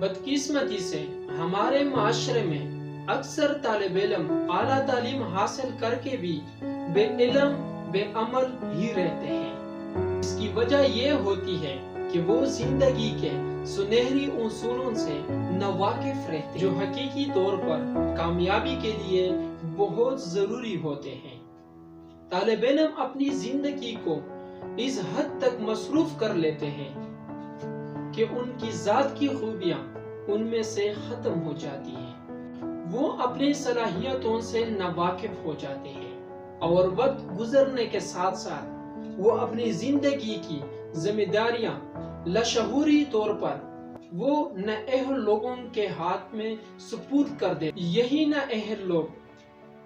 بدقسمتی سے ہمارے معاشرے میں اکثر طالب علم اعلیٰ تعلیم حاصل کر کے بھی بے علم بے عمل ہی رہتے ہیں۔ اس کی وجہ یہ ہوتی ہے کہ وہ زندگی کے سنہری اصولوں سے ناواقف رہتے ہیں جو حقیقی طور پر کامیابی کے لیے بہت ضروری ہوتے ہیں۔ طالب علم اپنی زندگی کو اس حد تک مصروف کر لیتے ہیں کہ ان کی ذات کی خوبیاں ان میں سے ختم ہو جاتی ہیں۔ وہ اپنی صلاحیتوں سے ناواقف ہو جاتے ہیں اور وقت گزرنے کے ساتھ ساتھ وہ اپنی زندگی کی ذمہ داریاں لاشعوری طور پر وہ نااہل لوگوں کے ہاتھ میں سپرد کر دیتے ہیں۔ یہی نااہل لوگ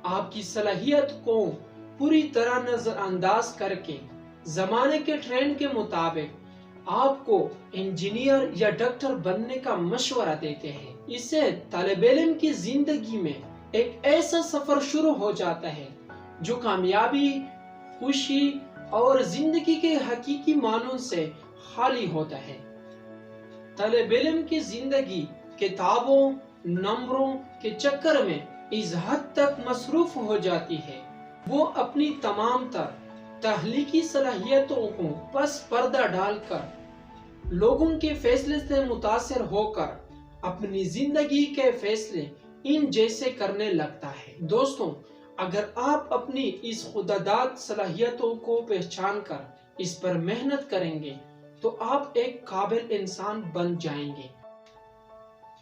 آپ کی صلاحیت کو پوری طرح نظر انداز کر کے زمانے کے ٹرینڈ کے مطابق آپ کو انجینئر یا ڈاکٹر بننے کا مشورہ دیتے ہیں۔ اس سے طالب علم کی زندگی میں ایک ایسا سفر شروع ہو جاتا ہے جو کامیابی، خوشی اور زندگی کے حقیقی معنوں سے خالی ہوتا ہے۔ طالب علم کی زندگی کتابوں، نمبروں کے چکر میں اس حد تک مصروف ہو جاتی ہے، وہ اپنی تمام تر تخلیقی صلاحیتوں کو پس پردہ ڈال کر لوگوں کے فیصلے سے متاثر ہو کر اپنی زندگی کے فیصلے ان جیسے کرنے لگتا ہے۔ دوستوں، اگر آپ اپنی اس خودداد صلاحیتوں کو پہچان کر اس پر محنت کریں گے تو آپ ایک قابل انسان بن جائیں گے۔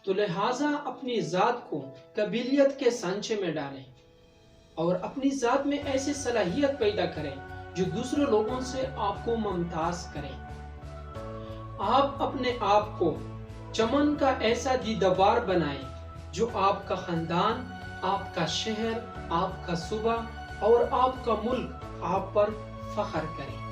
تو لہٰذا اپنی ذات کو قابلیت کے سانچے میں ڈالیں اور اپنی ذات میں ایسی صلاحیت پیدا کریں جو دوسرے لوگوں سے آپ کو ممتاز کریں۔ آپ اپنے آپ کو چمن کا ایسا دیدبار بنائیں جو آپ کا خاندان، آپ کا شہر، آپ کا صوبہ اور آپ کا ملک آپ پر فخر کریں۔